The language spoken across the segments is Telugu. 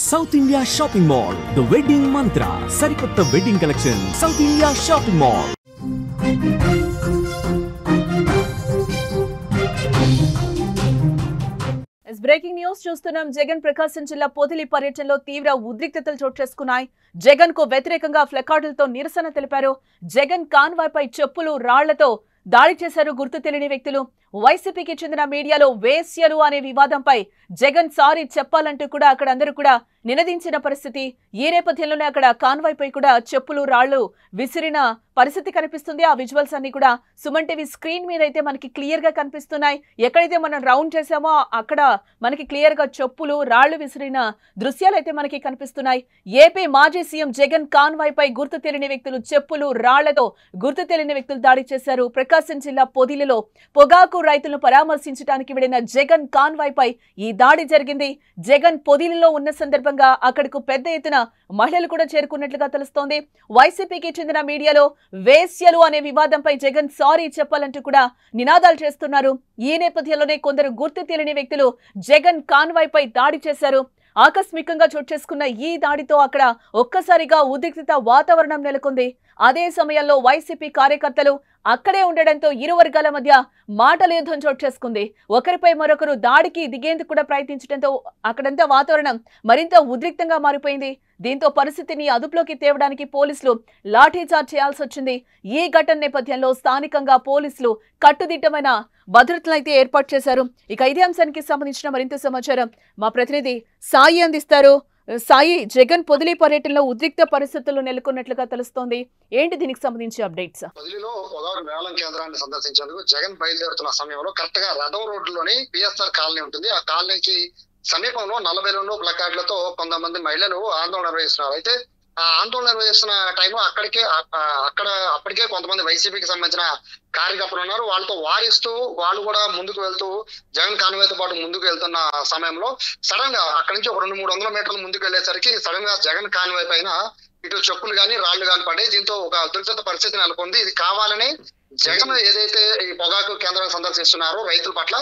South India Shopping Mall, The Wedding Mantra, Sarikotta Wedding Collection, South India Shopping Mall. Breaking news చూస్తున్నాం. జగన్ ప్రకాశం జిల్లా పొదిలి పర్యటనలో తీవ్ర ఉద్రిక్తతలు చోటు చేసుకున్నాయి. జగన్ కు వ్యతిరేకంగా ప్లకార్డులతో నిరసన తెలిపారు. జగన్ కాన్వాయ్పై చెప్పులు రాళ్లతో దాడి చేశారు గుర్తు తెలియని వ్యక్తులు. వైసీపీకి చెందిన మీడియాలో వేశ్యలు అనే వివాదంపై జగన్ సారీ చెప్పాలంటూ కూడా అక్కడ అందరూ కూడా నినదించిన పరిస్థితి. ఈ నేపథ్యంలోనే అక్కడ కాన్వాయ్పై కూడా చెప్పులు రాళ్లు విసిరిన పరిస్థితి కనిపిస్తుంది. ఆ విజువల్స్ అన్ని కూడా సుమన్ టీవీ స్క్రీన్ మీద అయితే మనకి క్లియర్ గా కనిపిస్తున్నాయి. ఎక్కడైతే మనం రౌండ్ చేసామో అక్కడ మనకి క్లియర్ గా చెప్పులు రాళ్లు విసిరిన దృశ్యాలు అయితే మనకి కనిపిస్తున్నాయి. ఏపీ మాజీ సీఎం జగన్ కాన్వాయ్పై గుర్తు తెలియని వ్యక్తులు చెప్పులు రాళ్లతో గుర్తు తెలియని వ్యక్తులు దాడి చేశారు. ప్రకాశం జిల్లా పొదిలిలో పొగాకు రైతులను పరామర్శించడానికి వెళ్లిన జగన్ కాన్వాయ్పై ఈ దాడి జరిగింది. జగన్ పొదిలిలో ఉన్న సందర్భంగా అక్కడకు పెద్ద ఎత్తున మహిళలు కూడా చేరుకున్నట్లుగా తెలుస్తోంది. వైసీపీకి చెందిన మీడియాలో వేశ్యలు అనే వివాదంపై జగన్ సారీ చెప్పాలంటూ కూడా నినాదాలు చేస్తున్నారు. ఈ నేపథ్యంలోనే కొందరు గుర్తు తెలియని వ్యక్తులు జగన్ కాన్వాయ్పై దాడి చేశారు. ఆకస్మికంగా చోటు చేసుకున్న ఈ దాడితో అక్కడ ఒక్కసారిగా ఉద్రిక్తత వాతావరణం నెలకొంది. అదే సమయంలో వైసీపీ కార్యకర్తలు అక్కడే ఉండడంతో ఇరు వర్గాల మధ్య మాటల యుద్ధం చోటు చేసుకుంది. ఒకరిపై మరొకరు దాడికి దిగేందుకు కూడా ప్రయత్నించడంతో అక్కడంతా వాతావరణం మరింత ఉద్రిక్తంగా మారిపోయింది. దీంతో పరిస్థితిని అదుపులోకి తేవడానికి పోలీసులు లాఠీచార్జ్ చేయాల్సి వచ్చింది. ఈ ఘటన నేపథ్యంలో స్థానికంగా పోలీసులు కట్టుదిట్టమైన భద్రతలు అయితే ఏర్పాటు చేశారు. ఇక ఇదే అంశానికి సంబంధించిన మరింత సమాచారం మా ప్రతినిధి సాయి అందిస్తారు. సాయి, జగన్ పొదిలి పర్యటనలో ఉద్రిక్త పరిస్థితులు నెలకొన్నట్లుగా తెలుస్తోంది. ఏంటి దీనికి సంబంధించి అప్డేట్స్? పొదిలిలో పొగాకు వేలం కేంద్రాన్ని సందర్శించేందుకు జగన్ బయలుదేరుతున్న సమయంలో కరెక్ట్ గా రథం రోడ్డులోని పిఎస్ఆర్ కాలనీ ఉంటుంది. ఆ కాలనీకి సమీపంలో 42 ప్లకార్డులతో కొంతమంది మహిళలు ఆందోళన నిర్వహిస్తున్నారు. అయితే ఆ ఆందోళన నిర్వహిస్తున్న టైంలో అప్పటికే కొంతమంది వైసీపీకి సంబంధించిన కార్యకర్తలు ఉన్నారు. వాళ్ళతో వారిస్తూ వాళ్ళు కూడా ముందుకు వెళ్తూ జగన్ కాన్వాయ్తో పాటు ముందుకు వెళ్తున్న సమయంలో సడన్ గా అక్కడి నుంచి ఒక 200-300 మీటర్లు ముందుకు వెళ్ళేసరికి సడన్ గా జగన్ కాన్వాయ్ పైన ఇటు చెప్పులు గాని రాళ్లు గాని పడ్డాయి. దీంతో ఒక ఉద్రిక్తత పరిస్థితి నెలకొంది. ఇది కావాలని జగన్ ఏదైతే ఈ పొగాకు కేంద్రాన్ని సందర్శిస్తున్నారో రైతుల పట్ల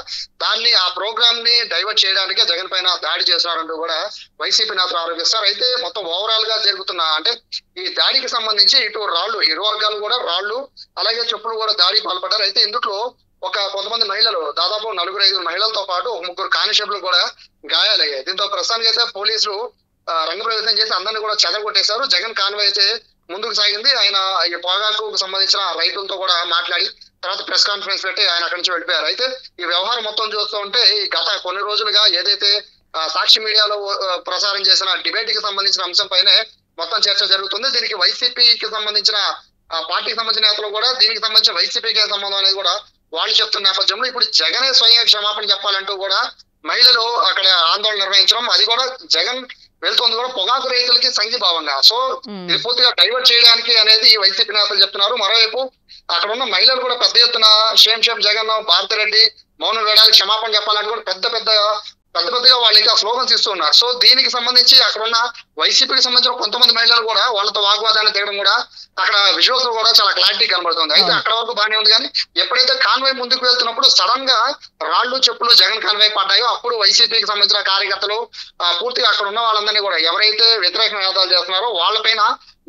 దాన్ని ఆ ప్రోగ్రామ్ ని డైవర్ట్ చేయడానికే జగన్ పైన దాడి చేస్తున్నారంటూ కూడా వైసీపీ నేతలు ఆరోపిస్తారు. అయితే మొత్తం ఓవరాల్ గా జరుగుతున్న అంటే ఈ దాడికి సంబంధించి ఇటు రాళ్లు ఇరు వర్గాలు కూడా రాళ్లు అలాగే చెప్పులు కూడా దాడికి పాల్పడ్డారు. అయితే ఇందులో కొంతమంది మహిళలు దాదాపు 4-5 మహిళలతో పాటు 3 కానిస్టేబుల్ కూడా గాయాలయ్యాయి. దీంతో ప్రస్తుతానికి అయితే పోలీసులు రంగప్రవేశం చేసి అందరినీ కూడా చెదగొట్టేశారు. జగన్ కాన్వాయ్ అయితే ముందుకు సాగింది. ఆయన ఈ పొగాకు సంబంధించిన రైతులతో కూడా మాట్లాడి తర్వాత ప్రెస్ కాన్ఫరెన్స్ పెట్టి ఆయన అక్కడి నుంచి వెళ్ళిపోయారు. అయితే ఈ వ్యవహారం మొత్తం చూస్తూ ఉంటే గత కొన్ని రోజులుగా ఏదైతే సాక్షి మీడియాలో ప్రసారం చేసిన డిబేట్ కి సంబంధించిన అంశం పైనే మొత్తం చర్చ జరుగుతుంది. దీనికి వైసీపీకి సంబంధించిన పార్టీకి సంబంధించిన నేతలు కూడా దీనికి సంబంధించిన వైసీపీకి సంబంధం అనేది కూడా వాళ్ళు చెప్తున్న నేపథ్యంలో ఇప్పుడు జగనే స్వయంగా క్షమాపణ చెప్పాలంటూ కూడా మహిళలు అక్కడ ఆందోళన నిర్వహించడం, అది కూడా జగన్ వెళ్తుంది కూడా పొగాకు రైతులకి సంఘీభావంగా. సో ఇది పూర్తిగా డైవర్ట్ చేయడానికి అనేది వైసీపీ నేతలు చెప్తున్నారు. మరోవైపు అక్కడ ఉన్న మహిళలు కూడా పెద్ద ఎత్తున షేమ్ జగన్, భారతిరెడ్డి మౌనం వేడాలి, క్షమాపణ చెప్పాలంటే కూడా పెద్దగా వాళ్ళు ఇంకా స్లోగన్స్ ఇస్తున్నారు. సో దీనికి సంబంధించి అక్కడ ఉన్న వైసీపీకి సంబంధించిన కొంతమంది మహిళలు కూడా వాళ్ళతో వాగ్వాదాన్ని దిగడం కూడా అక్కడ విజువల్స్ కూడా చాలా క్లారిటీ కనబడుతుంది. అయితే అక్కడ వరకు బాగానే ఉంది. కానీ ఎప్పుడైతే కాన్వాయ్ ముందుకు వెళ్తున్నప్పుడు సడన్ గా రాళ్లు చెప్పులు జగన్ కాన్వాయ్ పడ్డాయో అప్పుడు వైసీపీకి సంబంధించిన కార్యకర్తలు పూర్తిగా అక్కడ ఉన్న వాళ్ళందరినీ కూడా ఎవరైతే వ్యతిరేక నినాదాలు చేస్తున్నారో వాళ్ళపైన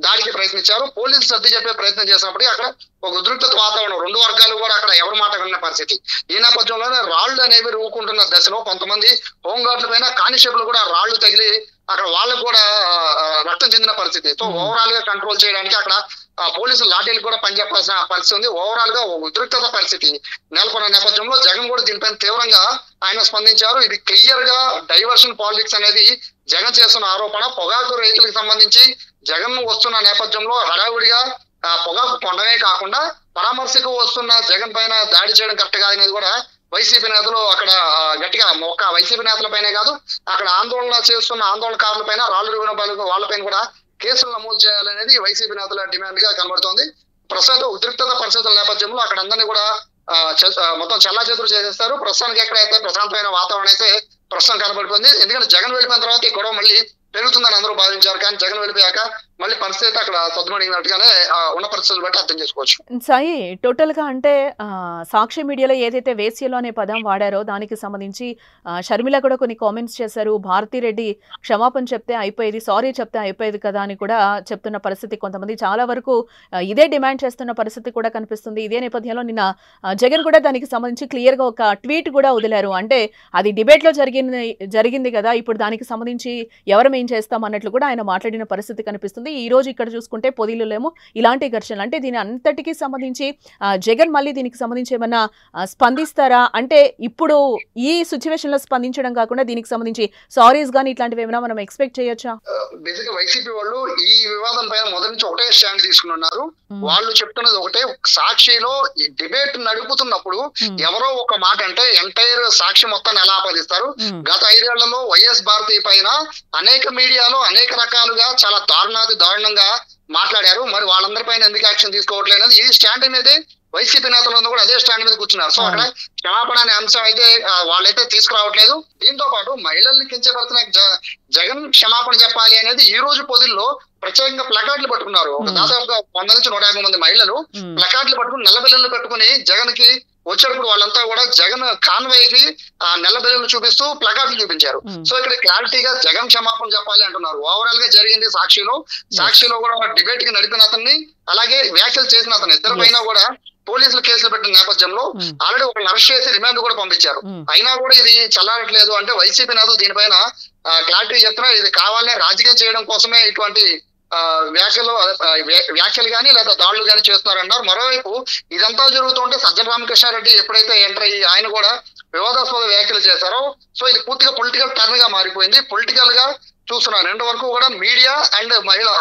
దాడికి ప్రయత్నించారు. పోలీసులు సర్ది చెప్పే ప్రయత్నం చేసినప్పటికీ అక్కడ ఒక ఉద్రిక్తత వాతావరణం, 2 వర్గాలు కూడా అక్కడ ఎవరి మాట విన్న పరిస్థితి. ఈ నేపథ్యంలోనే రాళ్లు అనేవి రూకుంటున్న దశలో కొంతమంది హోంగార్డుల పైన కానిస్టేబుల్ కూడా రాళ్లు తగిలి అక్కడ వాళ్ళకు కూడా రక్తం చెందిన పరిస్థితి. సో ఓవరాల్ గా కంట్రోల్ చేయడానికి అక్కడ పోలీసులు లాఠీలు కూడా పనిచేయాల్సిన పరిస్థితి ఉంది. ఓవరాల్ గా ఉద్రిక్తత పరిస్థితి నెలకొన్న నేపథ్యంలో జగన్ కూడా దీనిపైన తీవ్రంగా ఆయన స్పందించారు. ఇది క్లియర్ గా డైవర్షన్ పాలిటిక్స్ అనేది జగన్ చేస్తున్న ఆరోపణ. పొగాకు రైతులకు సంబంధించి జగన్ వస్తున్న నేపథ్యంలో హడావుడిగా పొగాకు కొండమే కాకుండా పరామర్శకు వస్తున్న జగన్ పైన దాడి చేయడం కరెక్ట్ కాదనేది కూడా వైసీపీ నేతలు అక్కడ గట్టిగా ఒక్క వైసీపీ నేతల పైనే కాదు అక్కడ ఆందోళన చేస్తున్న ఆందోళనకారుల పైన రాళ్లు రువిన వాళ్ళపైన కూడా కేసులు నమోదు చేయాలనేది వైసీపీ నేతల డిమాండ్ గా కనబడుతోంది. ప్రస్తుతం ఉద్రిక్తత పరిస్థితుల నేపథ్యంలో అక్కడ అందరినీ కూడా మొత్తం చల్లాచెదురు చేసేస్తారు. ప్రస్తుతానికి ఎక్కడైతే ప్రశాంతమైన వాతావరణం అయితే ప్రస్తుతం కనబడిపోయింది. ఎందుకంటే జగన్ వెళ్ళిపోయిన తర్వాత ఈ గొడవ మళ్ళీ పెరుగుతుందని అందరూ భావించారు. కానీ జగన్ వెళ్ళిపోయాక మళ్ళీ పరిస్థితి అక్కడ సద్దుమణిగినట్టుగానే ఉన్న పరిస్థితులు బట్టి అర్థం చేసుకోవచ్చు. సాయి, టోటల్ గా అంటే సాక్షి మీడియాలో ఏదైతే వేశ్యలు అనే పదం వాడారో దానికి సంబంధించి షర్మిల కూడా కొన్ని కామెంట్స్ చేశారు. భారతిరెడ్డి క్షమాపణ చెప్తే అయిపోయేది, సారీ చెప్తే అయిపోయేది కదా అని కూడా చెప్తున్న పరిస్థితి, కొంతమంది చాలా వరకు ఇదే డిమాండ్ చేస్తున్న పరిస్థితి కూడా కనిపిస్తుంది. ఇదే నేపథ్యంలో నిన్న జగన్ కూడా దానికి సంబంధించి క్లియర్ గా ఒక ట్వీట్ కూడా వదిలారు. అంటే అది డిబేట్ లో జరిగింది కదా, ఇప్పుడు దానికి సంబంధించి ఎవరం ఏం చేస్తాం అన్నట్లు కూడా ఆయన మాట్లాడిన పరిస్థితి కనిపిస్తుంది. ఈ రోజు ఇక్కడ చూసుకుంటే పొదిలోనేమో ఇలాంటి ఘర్షణలు, అంటే దీని అంతటికి సంబంధించి జగన్ మళ్ళీ దీనికి సంబంధించి ఏమన్నా స్పందిస్తారా? అంటే ఇప్పుడు ఈ సిచ్యువేషన్ లో స్పందించడం కాకుండా దీనికి సంబంధించి సారీస్ గానీ ఇట్లాంటివి ఏమైనా మనం ఎక్స్పెక్ట్ చేయొచ్చా? బేసిక్ వైసీపీ వాళ్ళు ఈ వివాదం పైన మొదటి నుంచి ఒకటే స్టాండ్ తీసుకుని ఉన్నారు. వాళ్ళు చెప్తున్నది ఒకటే, సాక్షిలో డిబేట్ నడుపుతున్నప్పుడు ఎవరో ఒక మాట అంటే ఎంటైర్ సాక్షి మొత్తాన్ని ఎలా ఆపాదిస్తారు. గత 5 ఏళ్లలో వైఎస్ భారతి పైన అనేక మీడియాలో అనేక రకాలుగా చాలా దారుణంగా మాట్లాడారు. మరి వాళ్ళందరిపైన ఎందుకు యాక్షన్ తీసుకోవట్లేదు అనేది ఈ స్టాండ్ అనేది వైసీపీ నేతలందరూ కూడా అదే స్టాండ్ మీద కూర్చున్నారు. సో అక్కడ క్షమాపణ అనే అంశం అయితే వాళ్ళైతే తీసుకురావట్లేదు. దీంతో పాటు మహిళల్ని కించపడుతున్న జగన్ క్షమాపణ చెప్పాలి అనేది ఈ రోజు పొదిల్లో ప్రత్యేకంగా ప్లకార్డులు పట్టుకున్నారు. దాదాపుగా 100 నుంచి 150 మంది మహిళలు ప్లకార్డులు పట్టుకుని నల్లబెల్లులు పెట్టుకుని జగన్ కి వచ్చేటప్పుడు వాళ్ళంతా కూడా జగన్ కాన్వాయ్ కి ఆ నల్లబెల్లులు చూపిస్తూ ప్లకార్డులు చూపించారు. సో ఇక్కడ క్లారిటీగా జగన్ క్షమాపణ చెప్పాలి అంటున్నారు. ఓవరాల్ గా జరిగింది సాక్షిలో కూడా డిబేట్ కి నడిపిన అతన్ని, అలాగే వ్యాఖ్యలు చేసిన అతను ఇద్దరి పైన కూడా పోలీసులు కేసులు పెట్టిన నేపథ్యంలో ఆల్రెడీ ఒకరిని అరెస్ట్ చేసి రిమాండ్ కూడా పంపించారు. అయినా కూడా ఇది చల్లారట్లేదు. అంటే వైసీపీ నేతలు దీనిపైన క్లారిటీ చెప్తున్నారు. ఇది కావాలనే రాజకీయం చేయడం కోసమే ఇటువంటి వ్యాఖ్యలు కానీ లేదా దాడులు కానీ చేస్తున్నారన్నారు. మరోవైపు ఇదంతా జరుగుతుంటే సజ్జల రామకృష్ణారెడ్డి ఎప్పుడైతే ఎంటర్ అయ్యి ఆయన కూడా వివాదాస్పద వ్యాఖ్యలు చేశారో, సో ఇది పూర్తిగా పొలిటికల్ టర్న్ గా మారిపోయింది. పొలిటికల్ గా చూస్తున్నారు. 2 వరకు కూడా మీడియా అండ్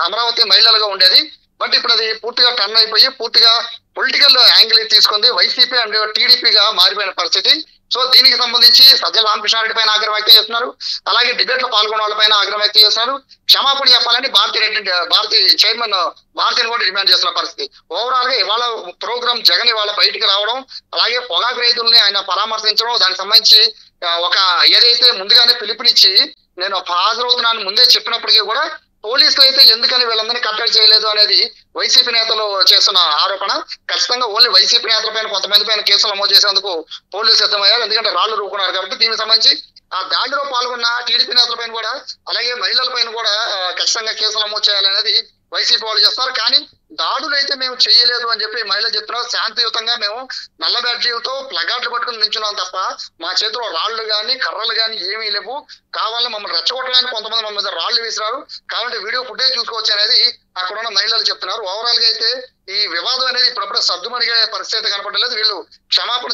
అమరావతి మహిళలుగా ఉండేది. బట్ ఇప్పుడు అది పూర్తిగా టర్న్ అయిపోయి పూర్తిగా పొలిటికల్ యాంగిల్ తీసుకుంది. వైసీపీ అండ్ టీడీపీగా మారిపోయిన పరిస్థితి. సో దీనికి సంబంధించి సజ్జల రామకృష్ణారెడ్డి పైన ఆగ్రహం వ్యక్తం చేస్తున్నారు. అలాగే డిబేట్ లో పాల్గొన్న వాళ్ళపైన ఆగ్రహం వ్యక్తం చేస్తున్నారు. క్షమాపణ చెప్పాలని భారతి చైర్మన్ భారతిని కూడా డిమాండ్ చేస్తున్న పరిస్థితి. ఓవరాల్ గా ఇవాళ ప్రోగ్రామ్ జగన్ ఇవాళ బయటికి రావడం, అలాగే పొగాకు రైతుల్ని ఆయన పరామర్శించడం, దానికి సంబంధించి ఒక ఏదైతే ముందుగానే పిలుపునిచ్చి నేను హాజరవుతున్నాను ముందే చెప్పినప్పటికీ కూడా పోలీసులు అయితే ఎందుకని వీళ్ళందరినీ కట్టడి చేయలేదు అనేది వైసీపీ నేతలు చేస్తున్న ఆరోపణ. ఖచ్చితంగా ఓన్లీ వైసీపీ నేతల పైన కొంతమంది పైన కేసులు నమోదు చేసేందుకు పోలీసులు సిద్ధమయ్యారు. ఎందుకంటే రాళ్లు రూకున్నారు కాబట్టి దీనికి సంబంధించి ఆ దాడిలో పాల్గొన్న టీడీపీ నేతల పైన కూడా అలాగే మహిళల పైన కూడా ఖచ్చితంగా కేసులు నమోదు చేయాలనేది వైసీపీ వాళ్ళు చేస్తారు. కానీ దాడులు అయితే మేము చేయలేదు అని చెప్పి మహిళలు చెప్తున్నారు. శాంతియుతంగా మేము నల్ల బ్యాడ్జీలతో ప్లగార్డులు పట్టుకుని నించున్నాం తప్ప మా చేతిలో రాళ్లు గాని కర్రలు గాని ఏమీ లేవు. కావాలని మమ్మల్ని రెచ్చగొట్టడానికి కొంతమంది మా మీద రాళ్లు వేసినారు, కాబట్టి వీడియో ఫుటేజ్ చూసుకోవచ్చు అనేది అక్కడ ఉన్న మహిళలు చెప్తున్నారు. ఓవరాల్ గా అయితే ఈ వివాదం అనేది ఇప్పుడప్పుడే సర్దుమణిగే పరిస్థితి కనపడలేదు. వీళ్ళు క్షమాపణ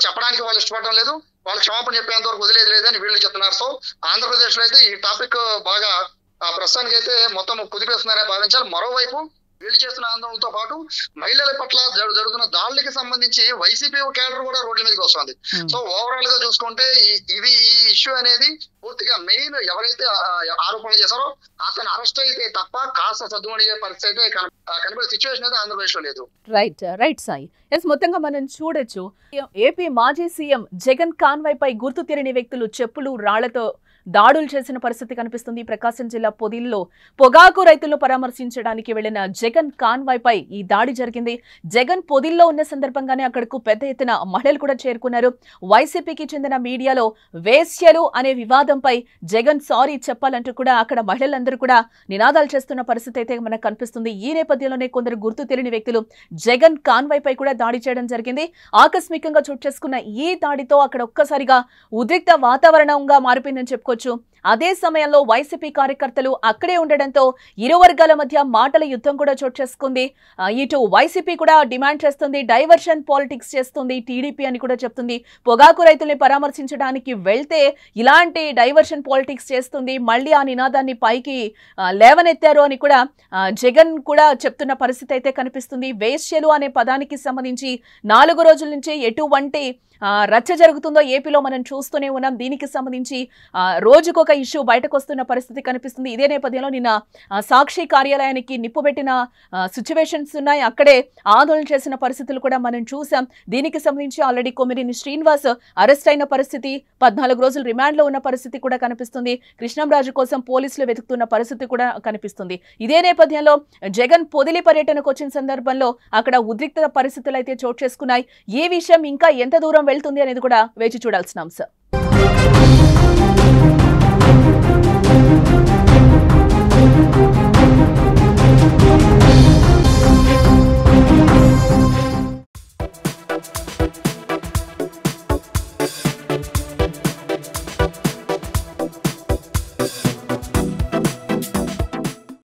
చెప్పడానికి వాళ్ళు ఇష్టపడడం లేదు. వాళ్ళు క్షమాపణ చెప్పేంత వరకు వదిలేదు లేదని వీళ్ళు చెప్తున్నారు. సో ఆంధ్రప్రదేశ్ లో అయితే ఈ టాపిక్ బాగా ప్రస్తుతానికి అయితే మొత్తం కుదిపేస్తున్నారని భావించాలి. మరోవైపు వీళ్ళు చేస్తున్న ఆందోళనతో పాటు మహిళల పట్ల జరుగుతున్న దాడులకి సంబంధించి వైసీపీ కేడర్ కూడా రోడ్ల మీదకి వస్తుంది. సో ఓవరాల్ గా చూసుకుంటే ఈ ఇష్యూ అనేది పూర్తిగా మెయిన్ ఎవరైతే ఆరోపణలు చేశారో అతను అరెస్ట్ అయితే తప్ప కాస్త సద్దుమణిగే పరిస్థితి అయితే కనబడే సిచ్యువేషన్ అయితే ఆంధ్రప్రదేశ్ లో లేదు. రైట్ సాయి. మొత్తంగా మనం చూడొచ్చు, ఏపీ మాజీ సీఎం జగన్ కాన్వాయ్ పై గుర్తు తెలియని వ్యక్తులు చెప్పులు రాళ్లతో దాడులు చేసిన పరిస్థితి కనిపిస్తుంది. ప్రకాశం జిల్లా పొదిల్లో పొగాకు రైతులను పరామర్శించడానికి వెళ్లిన జగన్ కాన్వాయ్ పై ఈ దాడి జరిగింది. జగన్ పొదిల్లో ఉన్న సందర్భంగానే అక్కడకు పెద్ద ఎత్తున మహిళలు కూడా చేరుకున్నారు. వైసీపీకి చెందిన మీడియాలో వేశ్యలు అనే వివాదంపై జగన్ సారీ చెప్పాలంటూ కూడా అక్కడ మహిళలందరూ కూడా నినాదాలు చేస్తున్న పరిస్థితి అయితే మనకు కనిపిస్తుంది. ఈ నేపథ్యంలోనే కొందరు గుర్తు తెలియని వ్యక్తులు జగన్ కాన్వాయ్ పై కూడా దాడి చేయడం జరిగింది. ఆకస్మికంగా చోటు చేసుకున్న ఈ దాడితో అక్కడ ఒక్కసారిగా ఉద్రిక్త వాతావరణంగా మారిపోయిందని చెప్పుకోవచ్చు. అదే సమయంలో వైసీపీ కార్యకర్తలు అక్కడే ఉండడంతో ఇరు వర్గాల మధ్య మాటల యుద్ధం కూడా చోటు చేసుకుంది. ఇటు వైసీపీ కూడా డిమాండ్ చేస్తుంది, డైవర్షన్ పాలిటిక్స్ చేస్తుంది టీడీపీ అని కూడా చెప్తుంది. పొగాకు రైతుల్ని పరామర్శించడానికి వెళ్తే ఇలాంటి డైవర్షన్ పాలిటిక్స్ చేస్తుంది, మళ్ళీ ఆ నినాదాన్ని పైకి లేవనెత్తారు అని కూడా జగన్ కూడా చెప్తున్న పరిస్థితి అయితే కనిపిస్తుంది. వేశ్యలు అనే పదానికి సంబంధించి 4 రోజుల నుంచి ఎటువంటి రచ్చ జరుగుతుందో ఏపీలో మనం చూస్తూనే ఉన్నాం. దీనికి సంబంధించి రోజుకొక ఇష్యూ బయటకు వస్తున్న పరిస్థితి కనిపిస్తుంది. ఇదే నేపథ్యంలో నిన్న సాక్షి కార్యాలయానికి నిప్పుబెట్టిన సిచ్యువేషన్స్ ఉన్నాయి. అక్కడే ఆందోళన చేసిన పరిస్థితులు కూడా మనం చూసాం. దీనికి సంబంధించి ఆల్రెడీ కొమ్మినేని శ్రీనివాస్ అరెస్ట్ అయిన పరిస్థితి, 14 రోజులు రిమాండ్ లో ఉన్న పరిస్థితి కూడా కనిపిస్తుంది. కృష్ణంరాజు కోసం పోలీసులు వెతుకుతున్న పరిస్థితి కూడా కనిపిస్తుంది. ఇదే నేపథ్యంలో జగన్ పొదిలి పర్యటనకు వచ్చిన సందర్భంలో అక్కడ ఉద్రిక్త పరిస్థితులు అయితే చోటు చేసుకున్నాయి. ఈ విషయం ఇంకా ఎంత దూరం వెళ్తుంది అనేది కూడా వేచి చూడాల్సిన అంశం.